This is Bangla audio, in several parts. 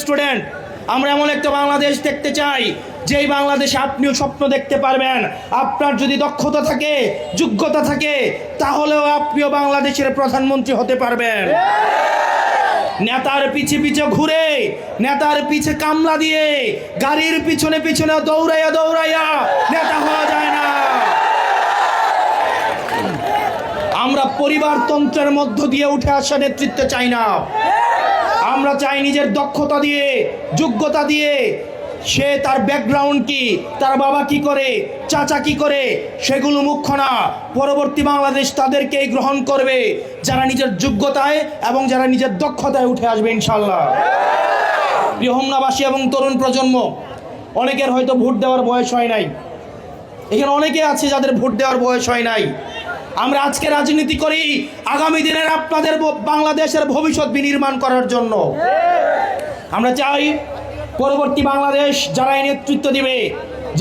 স্টুডেন্ট, আমরা এমন একটা বাংলাদেশ দেখতে চাই যেই বাংলাদেশে আপনিও স্বপ্ন দেখতে পারবেন। আপনার যদি দক্ষতা থাকে, যোগ্যতা থাকে, তাহলেও আপনিও বাংলাদেশের প্রধানমন্ত্রী হতে পারবেন। নেতার পিছে পিছে ঘুরে, নেতার পিছে কামলা দিয়ে, গাড়ির পিছনে পিছনে দৌড়াইয়া দৌড়াইয়া নেতা হওয়া যায় না। আমরা পরিবারতন্ত্রের মধ্য দিয়ে উঠে আসা নেতৃত্ব চাই না। আমরা চাই নিজের দক্ষতা দিয়ে, যোগ্যতা দিয়ে, সে তার ব্যাকগ্রাউন্ড কি, তার বাবা কি করে, চাচা কি করে, সেগুলো মুখ্য না। পরবর্তী বাংলাদেশ তাদেরকেই গ্রহণ করবে যারা নিজের যোগ্যতায় এবং যারা নিজের দক্ষতায় উঠে আসবে ইনশাল্লাহ। প্রিয় হোমনাবাসী এবং তরুণ প্রজন্ম, অনেকের হয়তো ভোট দেওয়ার বয়স হয় নাই, এখানে অনেকে আছে যাদের ভোট দেওয়ার বয়স হয় নাই। আমরা আজকে রাজনীতি করি আগামী দিনের আপনাদের বাংলাদেশের ভবিষ্যৎ বিনির্মাণ করার জন্য। আমরা চাই পরবর্তী বাংলাদেশ যারা নেতৃত্ব দিবে,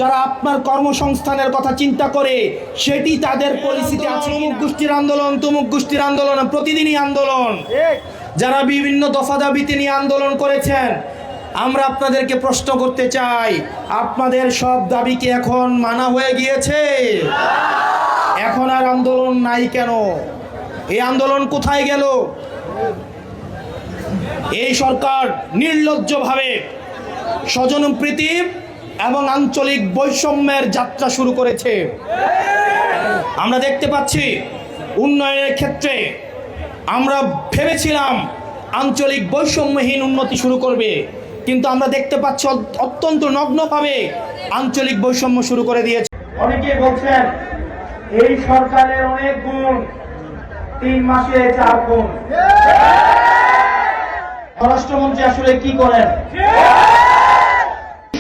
যারা আপনার কর্মসংস্থানের কথা চিন্তা করে, সেটি তাদের পলিসিতে আছে। অমুক গোষ্ঠীর আন্দোলন, তমুক গোষ্ঠীর আন্দোলন, প্রতিদিনই আন্দোলন। যারা বিভিন্ন দফা দাবিতে নিয়ে আন্দোলন করেছেন, আমরা আপনাদেরকে প্রশ্ন করতে চাই, আপনাদের সব দাবি কি এখন মানা হয়ে গিয়েছে? এখন আর আন্দোলন নাই কেন? এই আন্দোলন কোথায় গেল? এই সরকার নির্লজ্জভাবে স্বজনপ্রীতি এবং আঞ্চলিক বৈষম্যের যাত্রা শুরু করেছে। আমরা দেখতে পাচ্ছি উন্নয়নের ক্ষেত্রে আমরা ভেবেছিলাম আঞ্চলিক বৈষম্যহীন উন্নতি শুরু করবে, কিন্তু আমরা দেখতে পাচ্ছি অত্যন্ত নগ্নভাবে আঞ্চলিক বৈষম্য শুরু করে দিয়েছে। অনেকে বলছেন এই সরকারের অনেক গুণ, 3 মাসে 4 গুণ। স্বরাষ্ট্রমন্ত্রী আসলে কি করেন?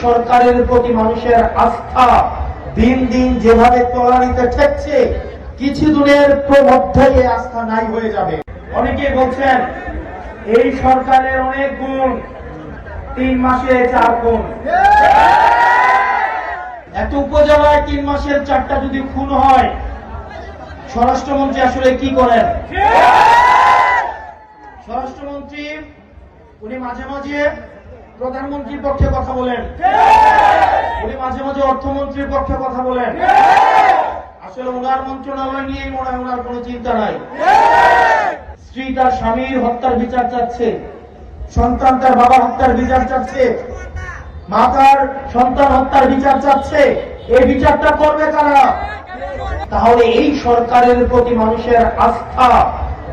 সরকারের প্রতি মানুষের আস্থা দিন দিন যেভাবে তলানিতে ঠেকছে, কিছুদিনের মধ্যেই এই আস্থা নাই হয়ে যাবে। অনেকে বলছেন এই সরকারের অনেক গুণ, 3 মাসে 4 গুণ। এত উপজেলায় 3 মাসের 4টা যদি খুন হয়, স্বরাষ্ট্রমন্ত্রী আসলে কি করেন? স্বরাষ্ট্রমন্ত্রী উনি মাঝে মাঝে প্রধানমন্ত্রীর পক্ষে কথা বলেন, উনি মাঝে মাঝে অর্থমন্ত্রীর পক্ষে কথা বলেন। আসলে ওনার মন্ত্রণালয় নিয়েই মনে হয় ওনার কোনো চিন্তা নাই। স্ত্রী তার স্বামীর হত্যার বিচার চাচ্ছে, সন্তান তার বাবা হত্যার বিচার চাচ্ছে, মা তার সন্তান হত্যার বিচার চাচ্ছে। এই বিচারটা করবে কারা? তাহলে এই সরকারের প্রতি মানুষের আস্থা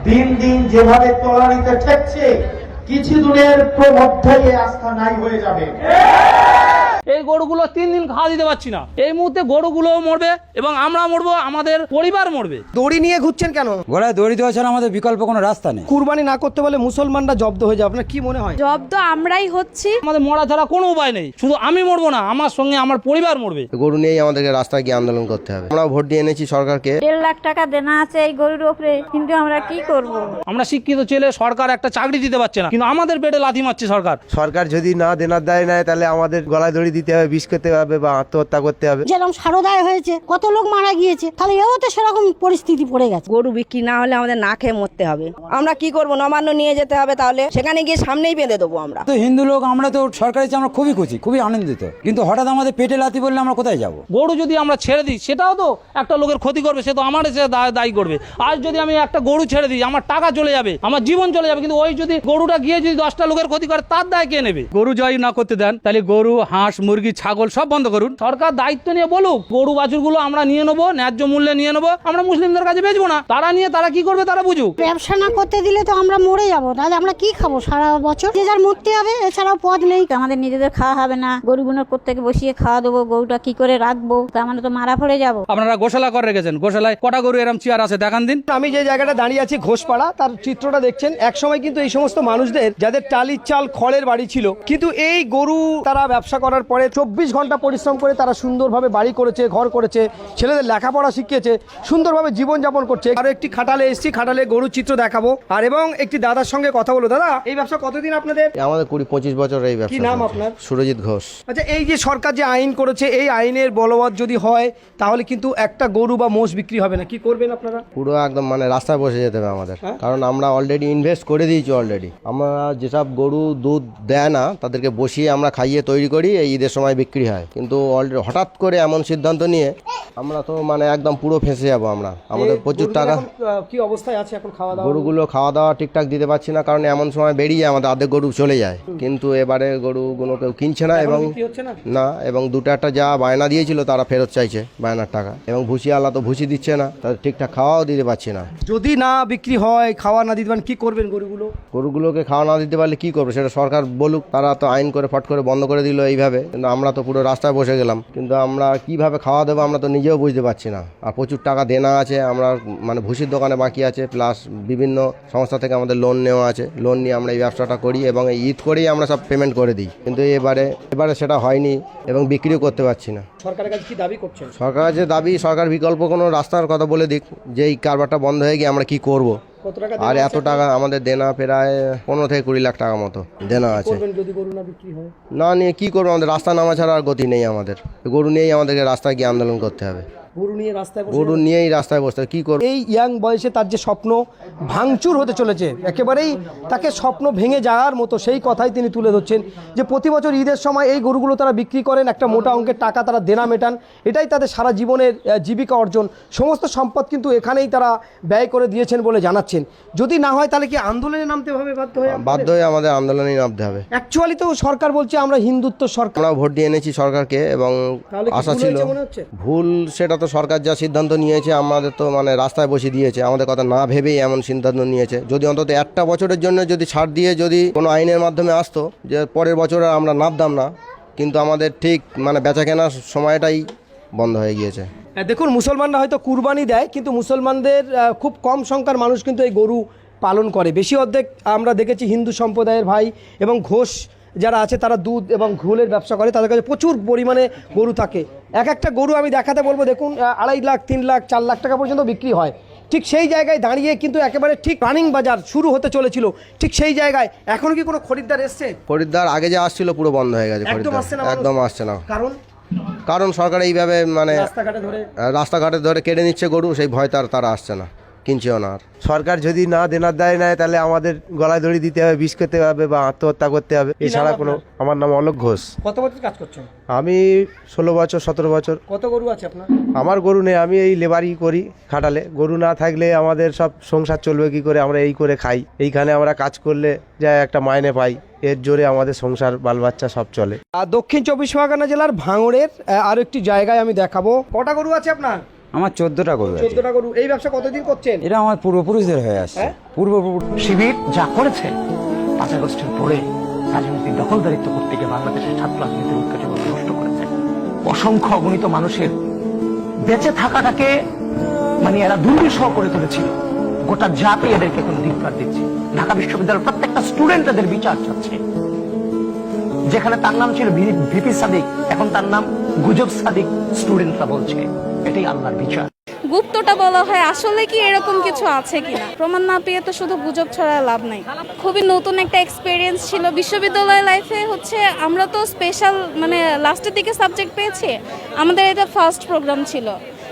দিন দিন যেভাবে তলানিতে ঠেকছে, কিছুদিনের মধ্যেই এই আস্থা নাই হয়ে যাবে। এই গরুগুলো 3 দিন খাওয়া দিতে পারছি না। এই মুহূর্তে গরুগুলোও মরবে এবং আমরা মরবো, আমাদের পরিবার মরবে। দড়ি নিয়ে ঘুরছেন কেন? গলায় দড়ি দেওয়া ছাড়া আমাদের বিকল্প কোনো রাস্তা নেই। কুরবানি না করতে বলে মুসলমানরা জব্দ হয়ে যাবে, আপনার কি মনে হয়? জব্দ আমরাই হচ্ছি। আমাদের মরা ছাড়া কোনো উপায় নেই। শুধু আমি মরবো না, আমার সঙ্গে আমার পরিবার মরবে। গরু নিয়েই আমাদেরকে রাস্তায় গিয়ে আন্দোলন করতে হবে। আমরা ভোট দিয়ে এনেছি সরকারকে। 1.5 লাখ টাকা দেনা আছে এই গরুর উপরে, কিন্তু আমরা কি করব? আমরা শিক্ষিত ছেলে, সরকার একটা চাকরি দিতে পারছে না, কিন্তু আমাদের পেটে লাথি মারছে সরকার। সরকার যদি না দেনার দায় নেয়, তাহলে আমাদের গলায় দড়ি দিতে হবে, বিষ করতে হবে বা আত্মহত্যা করতে হবে। যেরকম সারদায় হয়েছে, কত লোক মারা গিয়েছে, তাহলে এও তো সেরকম পরিস্থিতি পড়ে গেছে। গরু বিক্রি না হলে আমাদের না খেয়ে মরতে হবে। আমরা কি করব? নবান্ন নিয়ে যেতে হবে, তাহলে সেখানে গিয়ে সামনেই বেঁধে দেবো। আমরা তো হিন্দু লোক, আমরা তো সরকারের চেয়ে আমরা খুবই খুশি, খুবই আনন্দিত, কিন্তু হঠাৎ আমাদের পেটে লাথি বললে আমরা কোথায় যাব? গরু যদি আমরা ছেড়ে দিই, সেটাও তো একটা লোকের ক্ষতি করবে, সে তো আমার দায়ী করবে। আজ যদি আমি একটা গরু ছেড়ে দিই, আমার টাকা চলে যাবে, আমার জীবন চলে যাবে, কিন্তু ওই যদি গরুটা গিয়ে যদি 10টা লোকের ক্ষতি করে, তার দায় কে নেবে? গরু জয় না করতে দেন, তাহলে গরু, হাঁস, মুরগি, ছাগল সব বন্ধ করুন। সরকার দায়িত্ব নিয়ে বলুক, গরু বাছুরগুলো আমরা নিয়ে নেবো, ন্যায্য মূল্যে নিয়ে নেবো, আমরা মুসলিমদের কাছে বেচবো না। তারা নিয়ে তারা কি করবে তারা বুঝুক। ব্যবসা না করতে দিলে তো আমরা মরে যাবো, তাহলে আমরা কি খাবো সারা বছর? যে যার মরতে হবে, এছাড়াও পথ নেই। আমাদের নিজেদের খাওয়া হবে না, গরুগুলোর প্রত্যেকে বসিয়ে খাওয়া দেবো, গরুটা কি করে রাখবো? আমরা তো মারা পড়ে যাবো। আপনারা গোশালা করে রেখেছেন, গোশালায় কটা গরু এরম চেয়ার আছে দেখান দিন। আমি যে জায়গাটা দাঁড়িয়ে আছি ঘোষপাড়া, তার চিত্রটা দেখছেন। এক সময় কিন্তু এই সমস্ত মানুষদের, যাদের টালির চাল খড়ের বাড়ি ছিল, কিন্তু এই গরু তারা ব্যবসা করার পরে পরে 24 ঘন্টা পরিশ্রম করে তারা সুন্দরভাবে বাড়ি করেছে, ঘর করেছে, ছেলেদের লেখাপড়া শিখিয়েছে, সুন্দরভাবে জীবনযাপন করছে। আরও একটি খাটালে এসেছি, খাটালে গরুর চিত্র দেখাবো আর এবং একটি দাদার সঙ্গে কথা বলবো। দাদা, এই ব্যবসা কতদিন আপনাদের? আমাদের 20-25 বছর এই ব্যবসা। কি নাম আপনার? সুরজিৎ ঘোষ। আচ্ছা, এই যে সরকার যে আইন করেছে, এই আইনের বলবৎ যদি হয় তাহলে কিন্তু একটা গরু বা মোষ বিক্রি হবে না, কি করবেন আপনারা? পুরো একদম মানে রাস্তায় বসে যেতে হবে আমাদের, কারণ আমরা অলরেডি ইনভেস্ট করে দিয়েছি। অলরেডি আমরা যেসব গরু দুধ দেয় না তাদেরকে বসিয়ে আমরা খাইয়ে তৈরি করি, এই ঈদের সময় বিক্রি হয়। কিন্তু অলরেডি হঠাৎ করে এমন সিদ্ধান্ত নিয়ে আমরা তো মানে একদম পুরো ফেঁসে যাবো আমরা। আমাদের প্রচুর টাকা। কি অবস্থায় আছে এখন খাওয়া দাওয়া? গরুগুলো খাওয়া দাওয়া ঠিকঠাক দিতে পারছি না, কারণ এমন সময় বেরিয়ে আমাদের অর্ধেক গরু চলে যায়। কিন্তু এবারে গরুগুলো কেউ কিনছে না এবং না, এবং দুটো একটা যা বায়না দিয়েছিল তারা ফেরত চাইছে বায়নার টাকা, এবং ভুসি আলা তো ভুসি দিচ্ছে না, তাদের ঠিকঠাক খাওয়াও দিতে পারছি না। যদি না বিক্রি হয়, খাওয়া না দিতে পারেন, কি করবেন গরুগুলোকে খাওয়া না দিতে পারলে কি করবে সেটা সরকার বলুক। তারা তো আইন করে ফট করে বন্ধ করে দিল এইভাবে, কিন্তু আমরা তো পুরো রাস্তায় বসে গেলাম। কিন্তু আমরা কিভাবে খাওয়া দেবো আমরা তো নিজেও বুঝতে পারছি না। আর প্রচুর টাকা দেনা আছে, আমরা মানে ভুসির দোকানে বাকি আছে, প্লাস বিভিন্ন সংস্থা থেকে আমাদের লোন নেওয়া আছে। লোন নিয়ে আমরা এই ব্যবসাটা করি এবং এই ঈদ করেই আমরা সব পেমেন্ট করে দিই। কিন্তু এবারে সেটা হয়নি এবং বিক্রিও করতে পারছি না। সরকারের কাছে কি দাবি করছেন? সরকারের যে দাবি, সরকার বিকল্প কোনো রাস্তার কথা বলে দিক, যে এই কারবারটা বন্ধ হয়ে গিয়ে আমরা কি করব। আর এত টাকা আমাদের দেনা প্রায় 15 থেকে 20 লাখ টাকা মতো দেনা আছে। যদি গরু না বিক্রি হয়, না নিয়ে কি করবো, আমাদের রাস্তা নামা ছাড়া আর গতি নেই। আমাদের গরু নিয়েই আমাদেরকে রাস্তায় গিয়ে আন্দোলন করতে হবে। গরু নিয়েই রাস্তায় বসতে হবে, কি করবো। এই ইয়াং বয়সে তার যে স্বপ্ন ভাঙচুর হতে চলেছে, একেবারেই তাকে স্বপ্ন ভেঙে যাওয়ার মতো সেই কথাই তিনি তুলে ধরছেন যে প্রতি বছর ঈদের সময় এই গরুগুলো তারা বিক্রি করেন, একটা মোটা অঙ্কের টাকা তারা দেনা মেটান, এটাই তাদের সারা জীবনের জীবিকা অর্জন। সমস্ত সম্পদ কিন্তু এখানেই তারা ব্যয় করে দিয়েছেন বলে জানাচ্ছেন। যদি না হয় তাহলে কি আন্দোলনে নামতে হবে? বাধ্য হয়ে আমাদের আন্দোলনে নামতে হবে। অ্যাকচুয়ালি তো সরকার বলছে আমরা হিন্দুত্ব সরকার, আমরা ভোট দিয়ে এনেছি সরকারকে এবং আশা ছিল। ভুল সেটা তো সরকার যা সিদ্ধান্ত নিয়েছে, আমাদের তো মানে রাস্তায় বসে দিয়েছে, আমাদের কথা না ভেবেই এমন সিদ্ধান্ত নিয়েছে। যদি অন্তত একটা বছরের জন্য যদি ছাড় দিয়ে যদি কোনো আইনের মাধ্যমে আসতো যে পরের বছর আমরা নামতাম না, কিন্তু আমাদের ঠিক মানে বেচা কেনার সময়টাই বন্ধ হয়ে গিয়েছে। দেখুন, মুসলমানরা হয়তো কুরবানি দেয়, কিন্তু মুসলমানদের খুব কম সংখ্যার মানুষ কিন্তু এই গরু পালন করে। বেশি অর্ধেক আমরা দেখেছি হিন্দু সম্প্রদায়ের ভাই এবং ঘোষ যারা আছে তারা দুধ এবং ঘোলের ব্যবসা করে, তাদের কাছে প্রচুর পরিমাণে গরু থাকে। এক একটা গরু আমি দেখাতে বলবো, দেখুন 2.5 লাখ, 3 লাখ, 4 লাখ টাকা পর্যন্ত বিক্রি হয়। ঠিক সেই জায়গায় দাঁড়িয়ে কিন্তু একেবারে ঠিক রানিং বাজার শুরু হতে চলেছিল, ঠিক সেই জায়গায় এখন কি কোনো খরিদ্দার এসছে? খরিদ্দার আগে যে আসছিল পুরো বন্ধ হয়ে গেছে, একদম আসছে না। কারণ সরকার এইভাবে মানে রাস্তাঘাটে ধরে কেড়ে নিচ্ছে গরু, সেই ভয় তারা আসছে না, কিনছেও না। আর সরকার যদি না দেনার দায় নেয় তাহলে আমাদের গলায় দড়ি দিতে হবে, বিষ খেতে হবে বা আত্মহত্যা করতে হবে, এছাড়া কোনো। আমার নাম অলোক ঘোষ। কত বছর কাজ করছেন? আমি 16 বছর 17 বছর। কত গরু আছে আপনার? আমার গরু নেই, আমি এই লেবারি করি খাটালে। গরু না থাকলে আমাদের সব সংসার চলবে কি করে? আমরা এই করে খাই, এইখানে আমরা কাজ করলে যা একটা মাইনে পাই, এর জোরে আমাদের সংসার বাল বাচ্চা সব চলে। আর দক্ষিণ 24 পরগনা জেলার ভাঙড়ের আরো একটি জায়গায় আমি দেখাবো। কটা গরু আছে আপনার? আমার 14টা গরু আছে। 14টা গরু। এই ব্যবসা কতদিন করছেন? এটা আমার পূর্বপুরুষদের হয়ে আসছে। শিবির যা করেছে 5 আগস্টের পরে রাজনৈতিক দখলদারিত্ব করতে গিয়ে বাংলাদেশের ছাত্র রাজনীতির ঐক্য জীবন নষ্ট করেছে। অসংখ্য অগণিত মানুষের বেঁচে থাকাটাকে মানে এরা দুর্বিষহ করে তুলেছিল। গোটা জাতি এদেরকে এখন ধিক্কার দিচ্ছে। ঢাকা বিশ্ববিদ্যালয়ের প্রত্যেকটা স্টুডেন্ট এদের বিচার চাচ্ছে। যেখানে তার নাম ছিল ভিপি সাদিক, এখন তার নাম গুজব সাদিক স্টুডেন্টরা বলছে। এটাই আল্লাহর বিচার। গুপ্তটা বলা হয়, আসলে কি এরকম কিছু আছে কিনা প্রমাণ না পেয়ে তো শুধু গুজব ছড়ায় লাভ নাই। খুবই নতুন একটা এক্সপিরিয়েন্স ছিল বিশ্ববিদ্যালয় লাইফে। হচ্ছে আমরা তো স্পেশাল মানে লাস্টের দিকে সাবজেক্ট পেয়েছি, আমাদের এটা ফার্স্ট প্রোগ্রাম ছিল।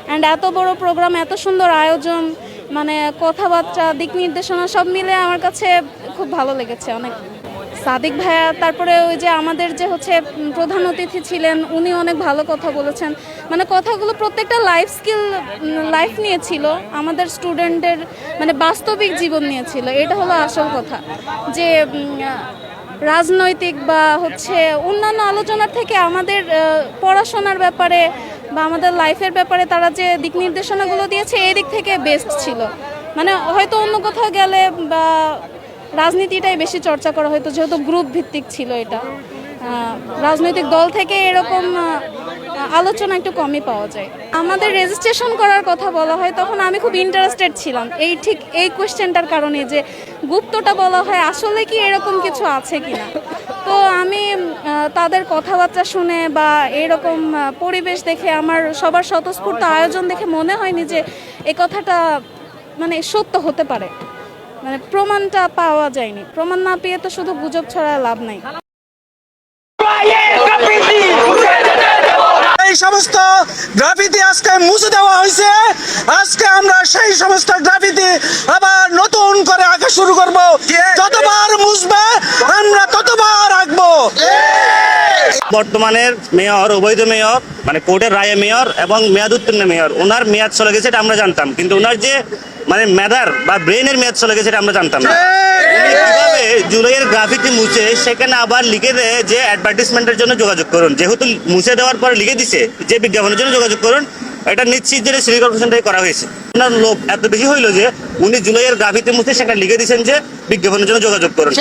অ্যান্ড এত বড় প্রোগ্রাম, এত সুন্দর আয়োজন, মানে কথাবার্তা, দিক নির্দেশনা সব মিলে আমার কাছে খুব ভালো লেগেছে অনেক। সাদিক ভাইয়া, তারপরে ওই যে আমাদের যে হচ্ছে প্রধান অতিথি ছিলেন, উনি অনেক ভালো কথা বলেছেন। মানে কথাগুলো প্রত্যেকটা লাইফ নিয়ে ছিল, আমাদের স্টুডেন্টের মানে বাস্তবিক জীবন নিয়ে ছিল। এটা হলো আসল কথা, যে রাজনৈতিক বা হচ্ছে অন্যান্য আলোচনার থেকে আমাদের পড়াশোনার ব্যাপারে বা আমাদের লাইফের ব্যাপারে তারা যে দিক নির্দেশনাগুলো দিয়েছে, এই দিক থেকে বেস্ট ছিল। মানে হয়তো অন্য কোথাও গেলে বা রাজনীতিটাই বেশি চর্চা করা হয়তো, যেহেতু গ্রুপ ভিত্তিক ছিল এটা। রাজনৈতিক দল থেকে এরকম আলোচনা একটু কমই পাওয়া যায়। আমাদের রেজিস্ট্রেশন করার কথা বলা হয়, তখন আমি খুব ইন্টারেস্টেড ছিলাম এই কোয়েশ্চেনটার কারণে, যে গুপ্তটা বলা হয়, আসলে কি এরকম কিছু আছে কিনা। তো আমি তাদের কথাবার্তা শুনে বা এরকম পরিবেশ দেখে আমার সবার স্বতঃস্ফূর্ত আয়োজন দেখে মনে হয়নি যে এই কথাটা মানে সত্য হতে পারে। মানে প্রমাণটা পাওয়া যায়নি, প্রমাণ না পেয়ে তো শুধু গুজব ছাড়া লাভ নাই। এই সমস্ত গ্রাফিতি আজকে মুছে দেওয়া হয়েছে। আজকে আমরা সেই সমস্ত গ্রাফিতি আবার নতুন করে আঁকা শুরু করব। যতবার মুছবে আমরা ততবার আঁকবো। বর্তমানের মেয়র, অবৈধ মেয়র, মানে কোর্টের রায়ে মেয়র এবং মেয়াদ উত্তীর্ণ মেয়র, ওনার মেয়াদ চলে গেছে এটা আমরা জানতাম, কিন্তু ওনার যে মানে মেধার বা ব্রেনের মেয়াদ চলে গেছে এটা আমরা জানতাম না। উনি কিভাবে জুলাইয়ের গ্রাফিতি মুছে সেখানে আবার লিখে দেয় যে অ্যাডভার্টাইজমেন্টের জন্য যোগাযোগ করুন, যেহেতু মুছে দেওয়ার পরে লিখে দিছে যে বিজ্ঞাপনের জন্য যোগাযোগ করুন, এটা নিশ্চিত যে সিটি কর্পোরেশন থেকে করা হয়েছে। ওনার লোক এত বেশি হইলো যে উনি জুলাইয়ের গ্রাফিতি মুছে সেখানে লিখে দিয়েছেন যে বিজ্ঞাপনের জন্য যোগাযোগ করুন।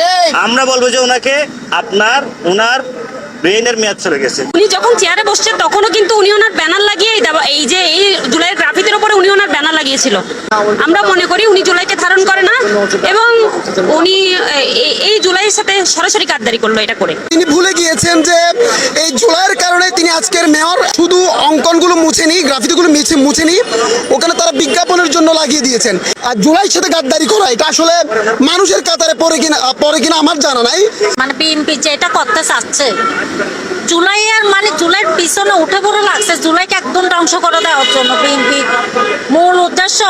আমরা বলবো যে ওনাকে ওনার ব্রেনের মেয়াদ চলে গেছে। উনি যখন চেয়ারে বসছেন তখনও কিন্তু উনি ওনার ব্যানার লাগিয়ে এই যে এই জুলাইয়ের গ্রাফিতির উপরে উনি ওনার ব্যানার লাগিয়েছিল। আমরা মনে করি উনি জুলাইকে ধারণ করে না এবং উনি এই জুলাইয়ের সাথে সরাসরি গাদ্দারি করলো এটা করে। তিনি ভুলে গিয়েছেন যে এই জুলাইয়ের কারণে তিনি আজকের মেয়র। শুধু অঙ্কনগুলো মুছেনি, গ্রাফিতিগুলো মুছেনি, ওখানে তারা বিজ্ঞাপনের জন্য লাগিয়ে দিয়েছেন। আর জুলাইয়ের সাথে গাদ্দারি করা এটা আসলে মানুষের কাতারে পড়ে কিনা আমার জানা নাই। মানে বিএনপি যেটা করতে চাচ্ছে জুলাইয়ের মানে জুলাইয়ের পিছনে উঠে পড়ে লাগছে জুলাইকে একদম ধ্বংস করে দেওয়ার জন্য। বিএনপি মূল উদ্দেশ্য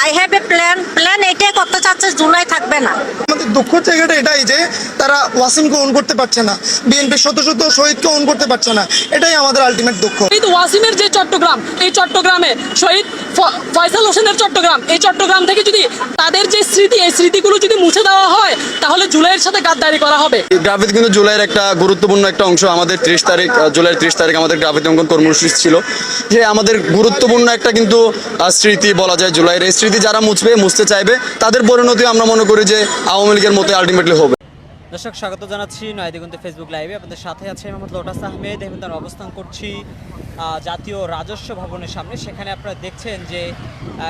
আই হ্যাভ এ প্ল্যান এটাই করতে চাচ্ছে, জুলাই থাকবে না। আমাদের দুঃখ জায়গাটা এটাই যে তারা ওয়াসিমকে অন করতে পারছে না, বিএনপির শত শত শহীদকে অন করতে পারছে না, এটাই আমাদের আলটিমেট দুঃখ। ওয়াসিমের যে চট্টগ্রাম, এই চট্টগ্রামে শহীদ ফয়সাল হোসেনের চট্টগ্রাম, এই চট্টগ্রাম থেকে যদি তাদের যে স্মৃতি, এই স্মৃতিগুলো যদি মুছে দেওয়া হয় তাহলে জুলাইয়ের সাথে গাদ্দারি করা হবে। গ্রাফিতি কিন্তু জুলাইয়ের একটা গুরুত্বপূর্ণ একটা অংশ। আমাদের 30 তারিখ, জুলাইয়ের 30 তারিখ আমাদের গ্রাফিতি অঙ্কন কর্মসূচি ছিল, যে আমাদের গুরুত্বপূর্ণ একটা কিন্তু স্মৃতি বলা যায় জুলাইয়ের। এই স্মৃতি যারা মুছতে চাইবে তাদের পরিণতি আমরা মনে করি যে আওয়ামী লীগের মতো আলটিমেটলি হবে। দর্শক স্বাগত জানাচ্ছি নয়াদিগন্ত ফেসবুক লাইভে। আপনাদের সাথে আছে মোহাম্মদ লোটাস আহমেদ। আমি তার অবস্থান করছি জাতীয় রাজস্ব ভবনের সামনে। সেখানে আপনারা দেখছেন যে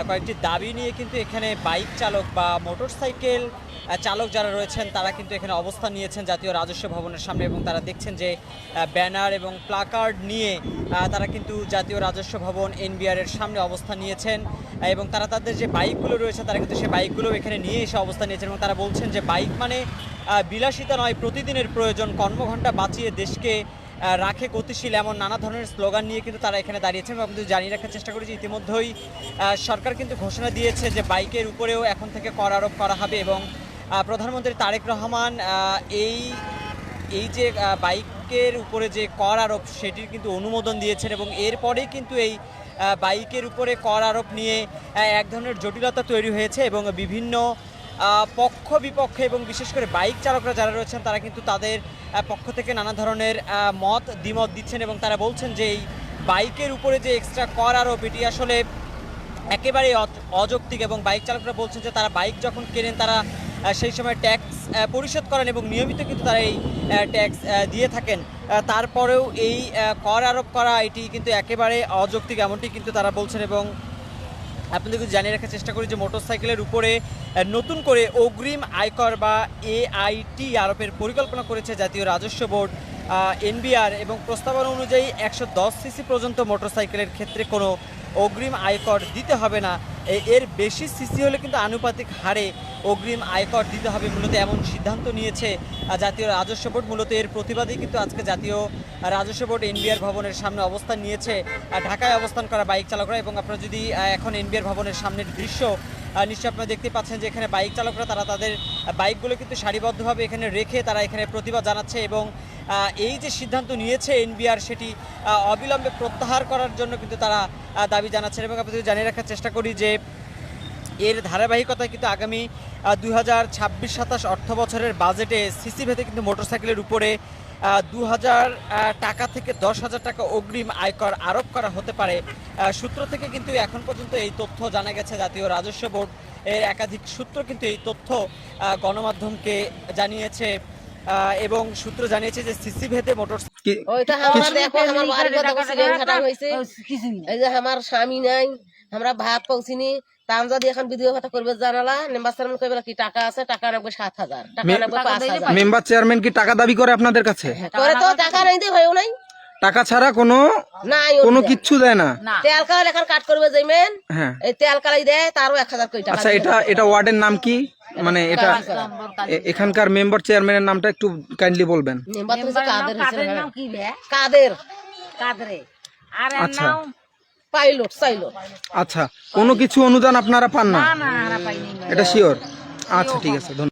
কয়েকটি দাবি নিয়ে কিন্তু এখানে বাইক চালক বা মোটরসাইকেল চালক যারা রয়েছেন তারা কিন্তু এখানে অবস্থান নিয়েছেন জাতীয় রাজস্ব ভবনের সামনে, এবং তারা দেখছেন যে ব্যানার এবং প্লাকার্ড নিয়ে তারা কিন্তু জাতীয় রাজস্ব ভবন এনবিআর এর সামনে অবস্থান নিয়েছেন, এবং তারা তাদের যে বাইকগুলো রয়েছে তারা কিন্তু সেই বাইকগুলো এখানে নিয়ে এসে অবস্থান নিয়েছেন, এবং তারা বলছেন যে বাইক মানে বিলাসিতা নয়, প্রতিদিনের প্রয়োজন, কর্মঘণ্টা বাঁচিয়ে দেশকে রাখে গতিশীল, এমন নানা ধরনের স্লোগান নিয়ে কিন্তু তারা এখানে দাঁড়িয়েছেন। এবং কিন্তু জানিয়ে রাখার চেষ্টা করেছি ইতিমধ্যেই সরকার কিন্তু ঘোষণা দিয়েছে যে বাইকের উপরেও এখন থেকে কর আরোপ করা হবে, এবং প্রধানমন্ত্রী তারেক রহমান এই যে বাইকের উপরে যে কর আরোপ সেটির কিন্তু অনুমোদন দিয়েছেন, এবং এরপরেই কিন্তু এই বাইকের উপরে কর আরোপ নিয়ে এক ধরনের জটিলতা তৈরি হয়েছে, এবং বিভিন্ন পক্ষ বিপক্ষে এবং বিশেষ করে বাইক চালকরা যারা রয়েছেন তারা কিন্তু তাদের পক্ষ থেকে নানা ধরনের দ্বিমত দিচ্ছেন, এবং তারা বলছেন যে এই বাইকের উপরে যে এক্সট্রা কর আরোপ এটি আসলে একেবারেই অযৌক্তিক, এবং বাইক চালকরা বলছেন যে তারা বাইক যখন কেনেন তারা সেই সময় ট্যাক্স পরিশোধ করেন এবং নিয়মিত কিন্তু তারা এই ট্যাক্স দিয়ে থাকেন, তারপরেও এই কর আরোপ করা এটি কিন্তু একেবারে অযৌক্তিক, এমনটি কিন্তু তারা বলছেন। এবং আপনাদেরকে জানিয়ে রাখার চেষ্টা করি যে মোটরসাইকেলের উপরে নতুন করে অগ্রিম আয়কর বা AIT আরোপের পরিকল্পনা করেছে জাতীয় রাজস্ব বোর্ড এনবিআর, এবং প্রস্তাবনা অনুযায়ী 110 সিসি পর্যন্ত মোটরসাইকেলের ক্ষেত্রে কোনো অগ্রিম আয়কর দিতে হবে না, এর বেশি সিসি হলে কিন্তু আনুপাতিক হারে অগ্রিম আয়কর দিতে হবে, মূলত এমন সিদ্ধান্ত নিয়েছে জাতীয় রাজস্ব বোর্ড। মূলত এর প্রতিবাদেই কিন্তু আজকে জাতীয় রাজস্ব বোর্ড এনবিআর ভবনের সামনে অবস্থান নিয়েছে ঢাকায় অবস্থান করা বাইক চালকরা। এবং আপনারা যদি এখন এনবিআর ভবনের সামনের দৃশ্য নিশ্চয়ই আপনারা দেখতে পাচ্ছেন যে এখানে বাইক চালকরা তারা তাদের বাইকগুলো কিন্তু সারিবদ্ধভাবে এখানে রেখে তারা এখানে প্রতিবাদ জানাচ্ছে, এবং এই যে সিদ্ধান্ত নিয়েছে এনবিআর সেটি অবিলম্বে প্রত্যাহার করার জন্য কিন্তু তারা দাবি জানাচ্ছেন। এবং আপনাদের জানিয়ে রাখার চেষ্টা করি যে এর ধারাবাহিকতায় কিন্তু আগামী 2026-27 অর্থ বছরের বাজেটে সিসি ভেদে কিন্তু মোটরসাইকেলের উপরে 2000 টাকা থেকে 10,000 টাকা অগ্রিম আয়কর আরোপ করা হতে পারে। সূত্র থেকে কিন্তু এখন পর্যন্ত এই তথ্য জানা গেছে, জাতীয় রাজস্ব বোর্ড এর একাধিক সূত্র কিন্তু এই তথ্য গণমাধ্যমকে জানিয়েছে, এবং সূত্র জানিয়েছে যে সিসি ভেদে মোটর আমার স্বামী নাই, আমরা ভাত পৌঁছিনি তা আমরা যদি এখন বিধবা ভাতা করবে জানালা মেম্বার চেয়ারম্যান কইবে কি টাকা আছে টাকা রাখবে 7,000 টাকা রাখবে 5,000 মেম্বার চেয়ারম্যান কি টাকা দাবি করে আপনাদের কাছে? করে তো টাকা নাই দিয়ে হয়ও নাই টাকা ছাড়া কোনো নাই কোনো কিচ্ছু দেয় না। তেল কাল এখন কাট করবে যাইমেন হ্যাঁ এই তেল কালাই দেয় তারও 1,000 কোটি টাকা। আচ্ছা, এটা ওয়ার্ডের নাম কি? মানে এটা এখানকার মেম্বার চেয়ারম্যানের নামটা একটু কাইন্ডলি বলবেন। মেম্বার তো হচ্ছে কাদের নাম কি বে কাদের কাদরে আর আচ্ছা নাম পাইলট সাইলট। আচ্ছা, কোনো কিছু অনুদান আপনারা পান না? এটা শিওর? আচ্ছা ঠিক আছে, ধন্যবাদ।